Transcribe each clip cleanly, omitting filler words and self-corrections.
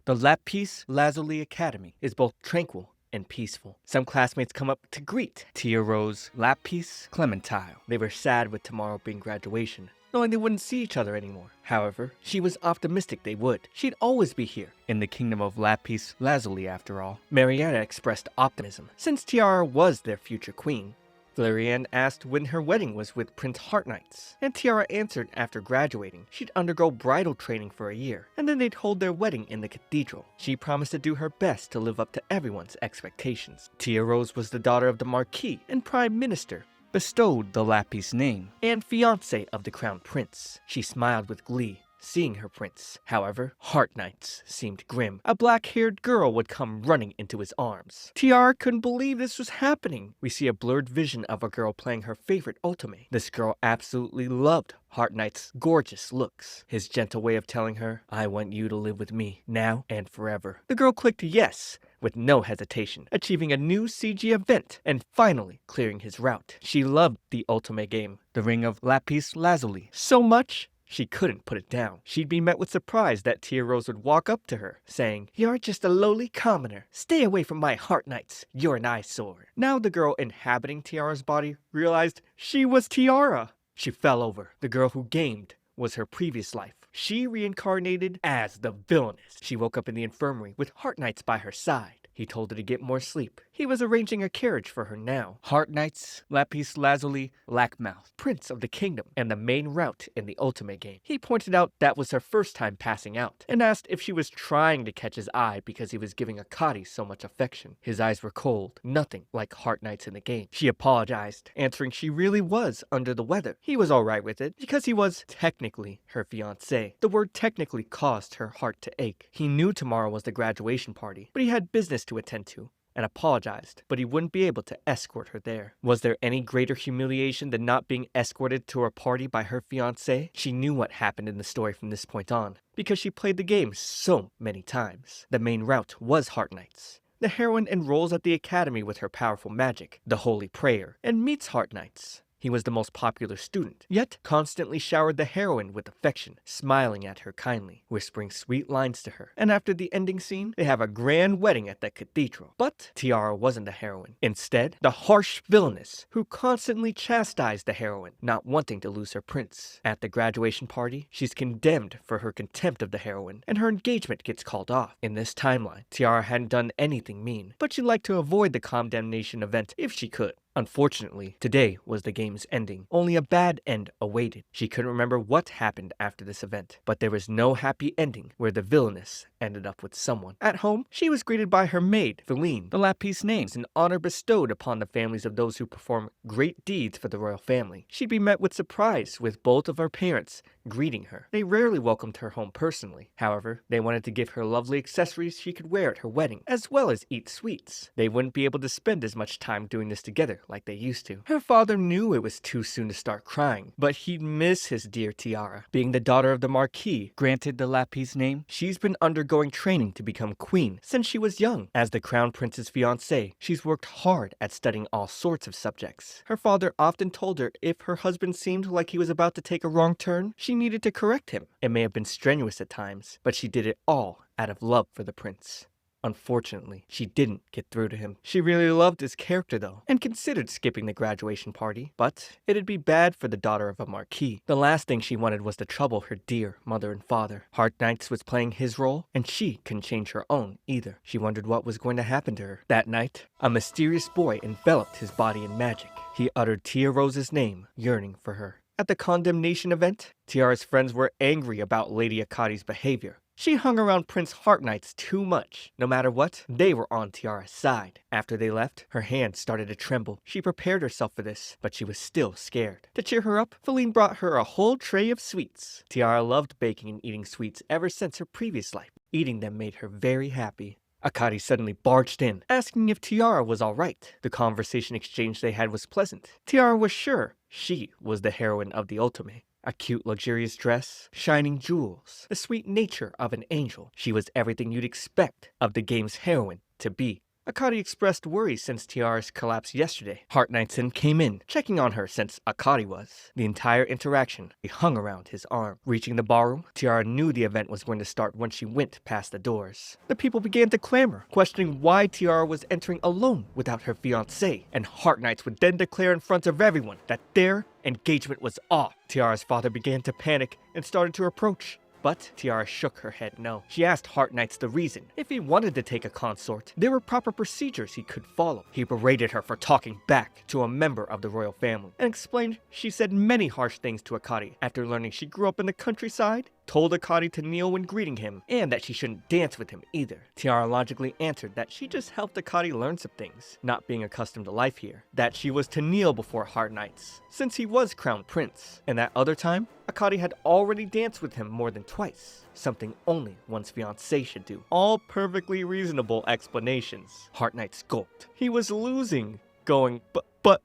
The Lapis Lazuli Academy is both tranquil and peaceful. Some classmates come up to greet Tia Rose Lapis Clementine. They were sad with tomorrow being graduation, knowing they wouldn't see each other anymore. However, she was optimistic they would. She'd always be here, in the kingdom of Lapis Lazuli after all. Marietta expressed optimism, since Tiara was their future queen. Florian asked when her wedding was with Prince Heartknights, and Tiara answered after graduating, she'd undergo bridal training for a year, and then they'd hold their wedding in the cathedral. She promised to do her best to live up to everyone's expectations. Tia Rose was the daughter of the Marquis and Prime Minister, bestowed the Lapis name, and fiancé of the Crown Prince. She smiled with glee, seeing her prince. However, Heartknights seemed grim. A black-haired girl would come running into his arms. Tiara couldn't believe this was happening. We see a blurred vision of a girl playing her favorite otome. This girl absolutely loved Heartknight's gorgeous looks. His gentle way of telling her, "I want you to live with me, now and forever." The girl clicked yes, with no hesitation, achieving a new CG event and finally clearing his route. She loved the otome game, the ring of Lapis Lazuli, so much she couldn't put it down. She'd be met with surprise that Tia Rose would walk up to her, saying, "You're just a lowly commoner. Stay away from my Heartknights. You're an eyesore." Now the girl inhabiting Tiara's body realized she was Tiara. She fell over. The girl who gamed was her previous life. She reincarnated as the Villainess. She woke up in the infirmary with Heartknights by her side. He told her to get more sleep. He was arranging a carriage for her now. Heartknights, Lapis Lazuli, Lackmouth, Prince of the Kingdom, and the main route in the Ultimate game. He pointed out that was her first time passing out, and asked if she was trying to catch his eye because he was giving Akari so much affection. His eyes were cold, nothing like Heartknights in the game. She apologized, answering she really was under the weather. He was alright with it, because he was technically her fiancé. The word technically caused her heart to ache. He knew tomorrow was the graduation party, but he had business to attend to, and apologized, but he wouldn't be able to escort her there. Was there any greater humiliation than not being escorted to a party by her fiancé? She knew what happened in the story from this point on, because she played the game so many times. The main route was Heartknights. The heroine enrolls at the academy with her powerful magic, the Holy Prayer, and meets Heartknights. He was the most popular student, yet constantly showered the heroine with affection, smiling at her kindly, whispering sweet lines to her. And after the ending scene, they have a grand wedding at the cathedral. But Tiara wasn't the heroine. Instead, the harsh Villainess, who constantly chastised the heroine, not wanting to lose her prince. At the graduation party, she's condemned for her contempt of the heroine, and her engagement gets called off. In this timeline, Tiara hadn't done anything mean, but she'd like to avoid the condemnation event if she could. Unfortunately, today was the game's ending. Only a bad end awaited. She couldn't remember what happened after this event, but there was no happy ending where the Villainess ended up with someone. At home, she was greeted by her maid, Feline. The Lapis names an honor bestowed upon the families of those who perform great deeds for the royal family. She'd be met with surprise with both of her parents greeting her. They rarely welcomed her home personally. However, they wanted to give her lovely accessories she could wear at her wedding, as well as eat sweets. They wouldn't be able to spend as much time doing this together like they used to. Her father knew it was too soon to start crying, but he'd miss his dear Tiara. Being the daughter of the Marquis, granted the Lapis name, she's been undergoing training to become queen since she was young. As the Crown Prince's fiancée, she's worked hard at studying all sorts of subjects. Her father often told her if her husband seemed like he was about to take a wrong turn, she needed to correct him. It may have been strenuous at times, but she did it all out of love for the prince. Unfortunately, she didn't get through to him. She really loved his character though, and considered skipping the graduation party, but it'd be bad for the daughter of a marquis. The last thing she wanted was to trouble her dear mother and father. Heartknights was playing his role, and she couldn't change her own either. She wondered what was going to happen to her. That night, a mysterious boy enveloped his body in magic. He uttered Tia Rose's name, yearning for her. At the condemnation event, Tiara's friends were angry about Lady Akari's behavior. She hung around Prince Heartknights too much. No matter what, they were on Tiara's side. After they left, her hand started to tremble. She prepared herself for this, but she was still scared. To cheer her up, Feline brought her a whole tray of sweets. Tiara loved baking and eating sweets ever since her previous life. Eating them made her very happy. Akari suddenly barged in, asking if Tiara was alright. The conversation exchange they had was pleasant. Tiara was sure she was the heroine of the otome. A cute, luxurious dress, shining jewels, the sweet nature of an angel. She was everything you'd expect of the game's heroine to be. Akari expressed worry since Tiara's collapse yesterday. Heart Knightson came in, checking on her since Akari was. The entire interaction hung around his arm. Reaching the ballroom, Tiara knew the event was going to start when she went past the doors. The people began to clamor, questioning why Tiara was entering alone without her fiancé, and Heart Knights would then declare in front of everyone that their engagement was off. Tiara's father began to panic and started to approach. But Tiara shook her head no. She asked Heart Knights the reason. If he wanted to take a consort, there were proper procedures he could follow. He berated her for talking back to a member of the royal family, and explained she said many harsh things to Akari after learning she grew up in the countryside, told Akari to kneel when greeting him, and that she shouldn't dance with him either. Tiara logically answered that she just helped Akari learn some things, not being accustomed to life here, that she was to kneel before Heart Knights, since he was crowned prince, and that other time, Akari had already danced with him more than twice, something only one's fiancé should do. All perfectly reasonable explanations. Heart Knights gulped. He was losing, going, but,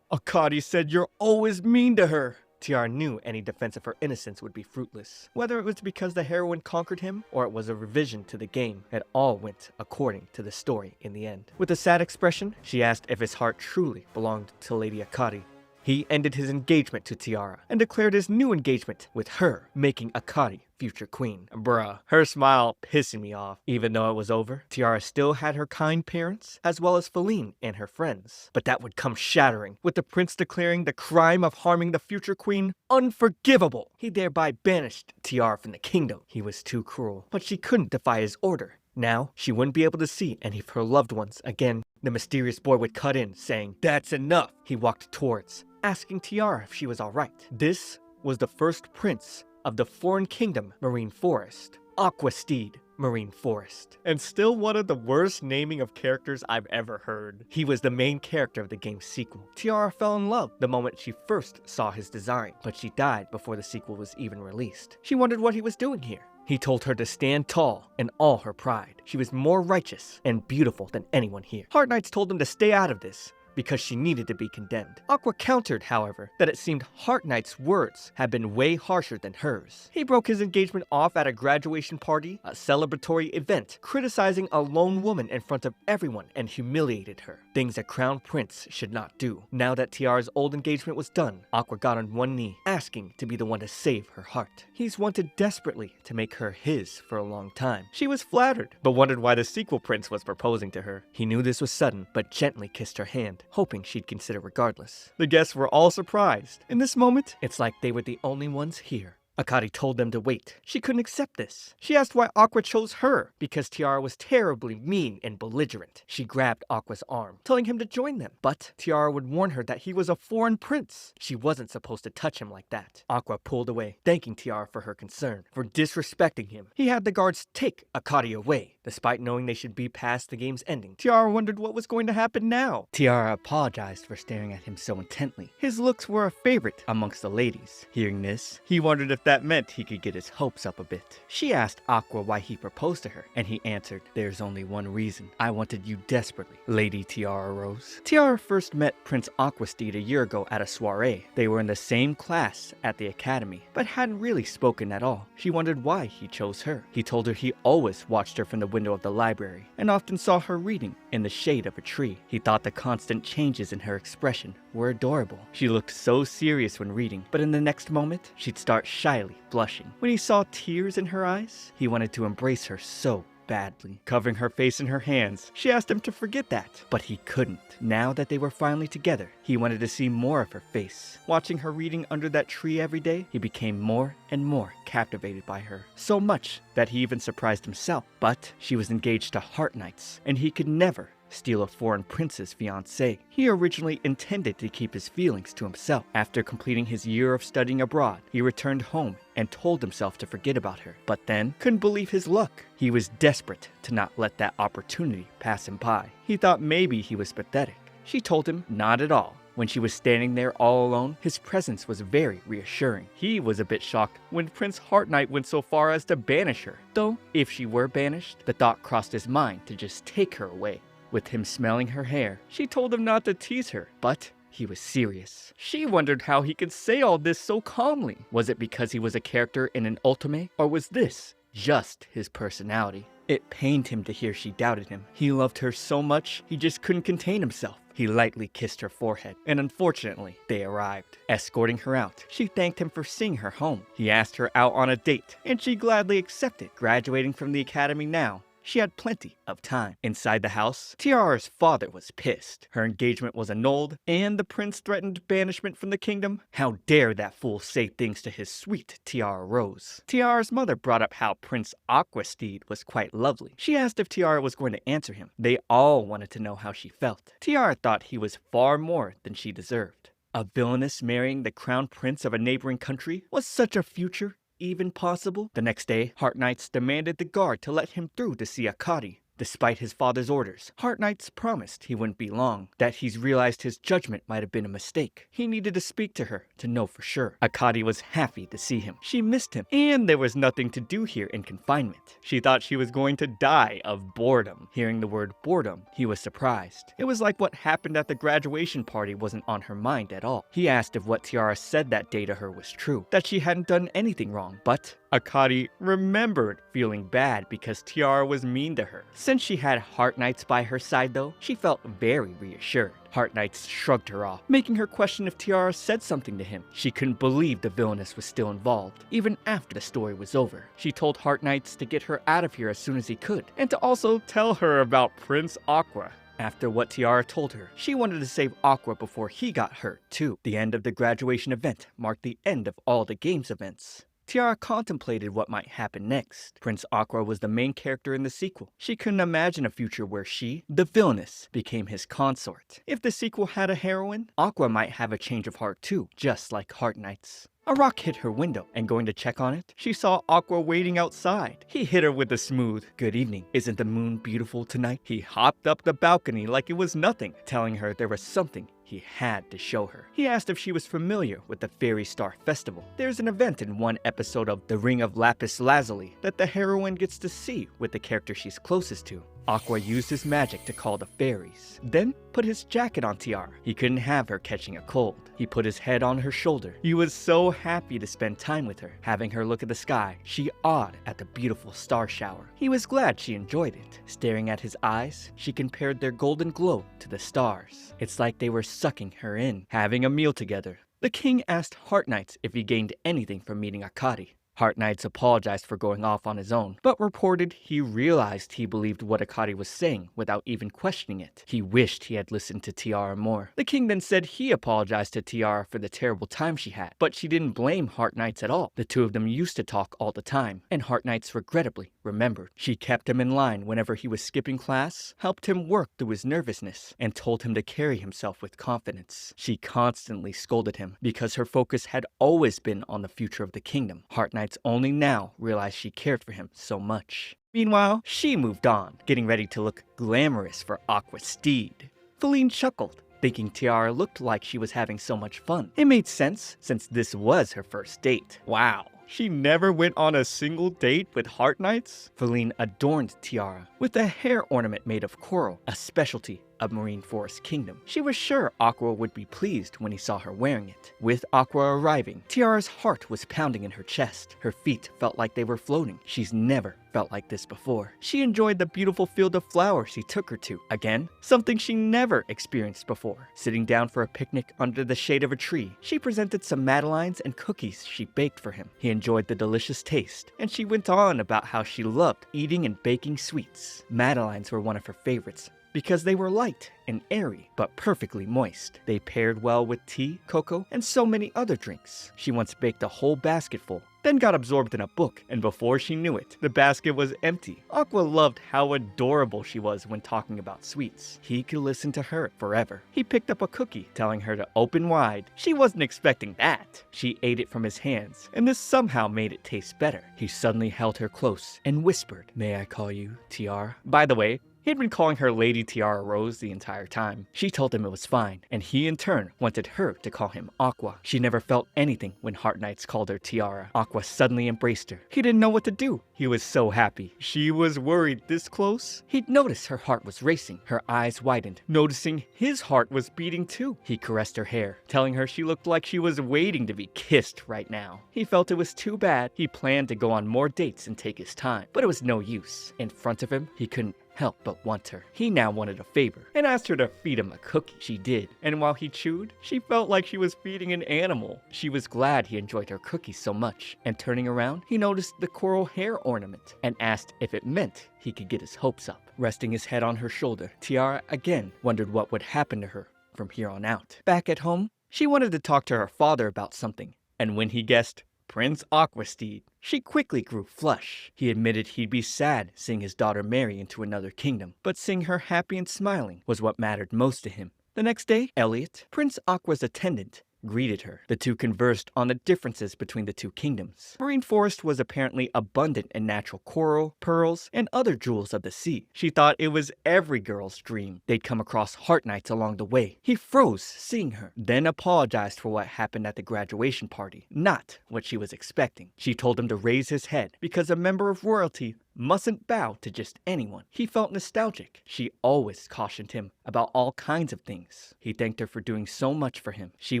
Akari said you're always mean to her. Tiara knew any defense of her innocence would be fruitless. Whether it was because the heroine conquered him, or it was a revision to the game, it all went according to the story in the end. With a sad expression, she asked if his heart truly belonged to Lady Akari. He ended his engagement to Tiara and declared his new engagement with her, making Akari future queen. Bruh, her smile pissing me off. Even though it was over, Tiara still had her kind parents, as well as Feline and her friends. But that would come shattering, with the prince declaring the crime of harming the future queen unforgivable. He thereby banished Tiara from the kingdom. He was too cruel, but she couldn't defy his order. Now, she wouldn't be able to see any of her loved ones again. The mysterious boy would cut in, saying, "That's enough." He walked towards, asking Tiara if she was alright. This was the first prince of the foreign kingdom Marine Forest, Aquasteed Marine Forest, and still one of the worst naming of characters I've ever heard. He was the main character of the game's sequel. Tiara fell in love the moment she first saw his design, but she died before the sequel was even released. She wondered what he was doing here. He told her to stand tall in all her pride. She was more righteous and beautiful than anyone here. Heart Knights told him to stay out of this, because she needed to be condemned. Aqua countered, however, that it seemed Heart Knight's words had been way harsher than hers. He broke his engagement off at a graduation party, a celebratory event, criticizing a lone woman in front of everyone and humiliated her. Things a crown prince should not do. Now that Tiara's old engagement was done, Aqua got on one knee, asking to be the one to save her heart. He's wanted desperately to make her his for a long time. She was flattered, but wondered why the sequel prince was proposing to her. He knew this was sudden, but gently kissed her hand, hoping she'd consider regardless. The guests were all surprised. In this moment, it's like they were the only ones here. Akari told them to wait. She couldn't accept this. She asked why Aqua chose her, because Tiara was terribly mean and belligerent. She grabbed Aqua's arm, telling him to join them. But Tiara would warn her that he was a foreign prince. She wasn't supposed to touch him like that. Aqua pulled away, thanking Tiara for her concern, for disrespecting him. He had the guards take Akari away. Despite knowing they should be past the game's ending, Tiara wondered what was going to happen now. Tiara apologized for staring at him so intently. His looks were a favorite amongst the ladies. Hearing this, he wondered if that meant he could get his hopes up a bit. She asked Aqua why he proposed to her, and he answered, "There's only one reason. I wanted you desperately, Lady Tiara Rose." Tiara first met Prince Aquasteed a year ago at a soiree. They were in the same class at the academy, but hadn't really spoken at all. She wondered why he chose her. He told her he always watched her from the window of the library, and often saw her reading in the shade of a tree. He thought the constant changes in her expression were adorable. She looked so serious when reading, but in the next moment, she'd start shyly blushing. When he saw tears in her eyes, he wanted to embrace her so badly. Covering her face in her hands, she asked him to forget that, but he couldn't. Now that they were finally together, he wanted to see more of her face. Watching her reading under that tree every day, he became more and more captivated by her. So much that he even surprised himself. But she was engaged to Heart Knights, and he could never steal a foreign prince's fiancée. He originally intended to keep his feelings to himself. After completing his year of studying abroad, he returned home and told himself to forget about her. But then, couldn't believe his luck. He was desperate to not let that opportunity pass him by. He thought maybe he was pathetic. She told him not at all. When she was standing there all alone, his presence was very reassuring. He was a bit shocked when Prince Heart Knight went so far as to banish her. Though, if she were banished, the thought crossed his mind to just take her away. With him smelling her hair, she told him not to tease her, but he was serious. She wondered how he could say all this so calmly. Was it because he was a character in an otome, or was this just his personality? It pained him to hear she doubted him. He loved her so much, he just couldn't contain himself. He lightly kissed her forehead, and unfortunately, they arrived. Escorting her out, she thanked him for seeing her home. He asked her out on a date, and she gladly accepted. Graduating from the academy now, she had plenty of time. Inside the house, Tiara's father was pissed. Her engagement was annulled, and the prince threatened banishment from the kingdom. How dare that fool say things to his sweet Tiara Rose. Tiara's mother brought up how Prince Aquasteed was quite lovely. She asked if Tiara was going to answer him. They all wanted to know how she felt. Tiara thought he was far more than she deserved. A villainess marrying the crown prince of a neighboring country? Was such a future even possible? The next day, Heart Knights demanded the guard to let him through to see Akari. Despite his father's orders, Heart Knights promised he wouldn't be long, that he's realized his judgment might have been a mistake. He needed to speak to her to know for sure. Akari was happy to see him. She missed him, and there was nothing to do here in confinement. She thought she was going to die of boredom. Hearing the word boredom, he was surprised. It was like what happened at the graduation party wasn't on her mind at all. He asked if what Tiara said that day to her was true, that she hadn't done anything wrong, but Akari remembered feeling bad because Tiara was mean to her. Since she had Heart Knights by her side though, she felt very reassured. Heart Knights shrugged her off, making her question if Tiara said something to him. She couldn't believe the villainess was still involved, even after the story was over. She told Heart Knights to get her out of here as soon as he could, and to also tell her about Prince Aqua. After what Tiara told her, she wanted to save Aqua before he got hurt too. The end of the graduation event marked the end of all the games events. Tiara contemplated what might happen next. Prince Aqua was the main character in the sequel. She couldn't imagine a future where she, the villainess, became his consort. If the sequel had a heroine, Aqua might have a change of heart too, just like Heart Knights. A rock hit her window, and going to check on it, she saw Aqua waiting outside. He hit her with a smooth, "Good evening. Isn't the moon beautiful tonight?" He hopped up the balcony like it was nothing, telling her there was something he had to show her. He asked if she was familiar with the Fairy Star Festival. There's an event in one episode of The Ring of Lapis Lazuli that the heroine gets to see with the character she's closest to. Aqua used his magic to call the fairies, then put his jacket on Tiara. He couldn't have her catching a cold. He put his head on her shoulder. He was so happy to spend time with her. Having her look at the sky, she awed at the beautiful star shower. He was glad she enjoyed it. Staring at his eyes, she compared their golden glow to the stars. It's like they were sucking her in. Having a meal together, the king asked Heart Knights if he gained anything from meeting Akari. Heart Knights apologized for going off on his own, but reported he realized he believed what Akari was saying without even questioning it. He wished he had listened to Tiara more. The king then said he apologized to Tiara for the terrible time she had, but she didn't blame Heart Knights at all. The two of them used to talk all the time, and Heart Knights regrettably remembered. She kept him in line whenever he was skipping class, helped him work through his nervousness, and told him to carry himself with confidence. She constantly scolded him because her focus had always been on the future of the kingdom. Heart Knights only now realized she cared for him so much. Meanwhile, she moved on, getting ready to look glamorous for Aquasteed. Feline chuckled, thinking Tiara looked like she was having so much fun. It made sense, since this was her first date. Wow. She never went on a single date with Heart Knights? Feline adorned Tiara with a hair ornament made of coral, a specialty of Marine Forest Kingdom. She was sure Aqua would be pleased when he saw her wearing it. With Aqua arriving, Tiara's heart was pounding in her chest. Her feet felt like they were floating. She's never felt like this before. She enjoyed the beautiful field of flowers he took her to. Again, something she never experienced before. Sitting down for a picnic under the shade of a tree, she presented some madeleines and cookies she baked for him. He enjoyed the delicious taste, and she went on about how she loved eating and baking sweets. Madeleines were one of her favorites, because they were light and airy, but perfectly moist. They paired well with tea, cocoa, and so many other drinks. She once baked a whole basket full, then got absorbed in a book, and before she knew it, the basket was empty. Aqua loved how adorable she was when talking about sweets. He could listen to her forever. He picked up a cookie, telling her to open wide. She wasn't expecting that. She ate it from his hands, and this somehow made it taste better. He suddenly held her close and whispered, "May I call you Tiara?" By the way, He had been calling her Lady Tiara Rose the entire time. She told him it was fine, and he in turn wanted her to call him Aqua. She never felt anything when Heart Knights called her Tiara. Aqua suddenly embraced her. He didn't know what to do. He was so happy. She was worried this close. He'd noticed her heart was racing. Her eyes widened, noticing his heart was beating too. He caressed her hair, telling her she looked like she was waiting to be kissed right now. He felt it was too bad. He planned to go on more dates and take his time, but it was no use. In front of him, he couldn't help but want her. He now wanted a favor and asked her to feed him a cookie. She did, and while he chewed, she felt like she was feeding an animal. She was glad he enjoyed her cookies so much, and turning around, he noticed the coral hair ornament and asked if it meant he could get his hopes up. Resting his head on her shoulder, Tiara again wondered what would happen to her from here on out. Back at home, she wanted to talk to her father about something, and when he guessed Prince Aquasteed, she quickly grew flush. He admitted he'd be sad seeing his daughter marry into another kingdom, but seeing her happy and smiling was what mattered most to him. The next day, Elliot, Prince Aqua's attendant, greeted her. The two conversed on the differences between the two kingdoms. Marine Forest was apparently abundant in natural coral, pearls, and other jewels of the sea. She thought it was every girl's dream. They'd come across Heart Knights along the way. He froze seeing her, then apologized for what happened at the graduation party, not what she was expecting. She told him to raise his head because a member of royalty mustn't bow to just anyone. He felt nostalgic. She always cautioned him about all kinds of things. He thanked her for doing so much for him. She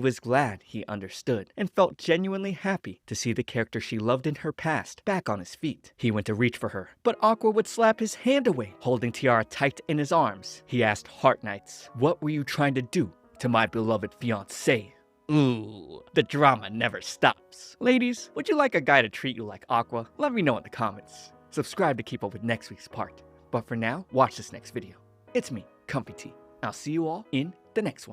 was glad he understood and felt genuinely happy to see the character she loved in her past back on his feet. He went to reach for her, but Aqua would slap his hand away, holding Tiara tight in his arms. He asked Heart Knights, "What were you trying to do to my beloved fiancé?" Ooh, the drama never stops. Ladies, would you like a guy to treat you like Aqua? Let me know in the comments. Subscribe to keep up with next week's part. But for now, watch this next video. It's me, Comfy T. I'll see you all in the next one.